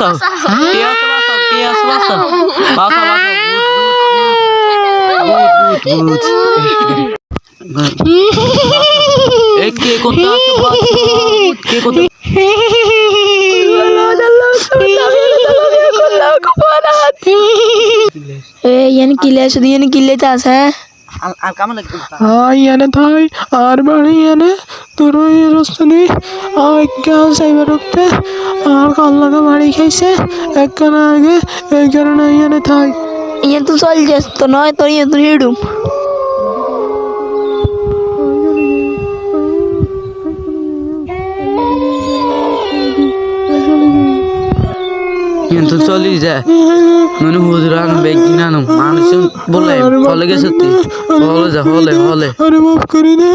বাঁচাও কে আছে বাঁচাও কে আছে বাঁচাও বাঁচাও বাঁচাও ভূত এই কে কোথায় আছে বাঁচাও কে কোথায় यानी किले से यानी किले चास है আর কেমন লাগবে हाँ यानी थाई आर बड़ी यानी तुरो ये रास्ते नहीं आए क्या साइबर रुकते आर काला का बाड़ी कैसे एक करना आगे एक करना यानी थाई ये तू चल जास तो ना तो ये तू हिडूम কিন্তু চলি যায় মানে হুজুরান বেগি না মানুষ বলে হলে গেছে তুই হলে যা হলে अरे माफ करी दे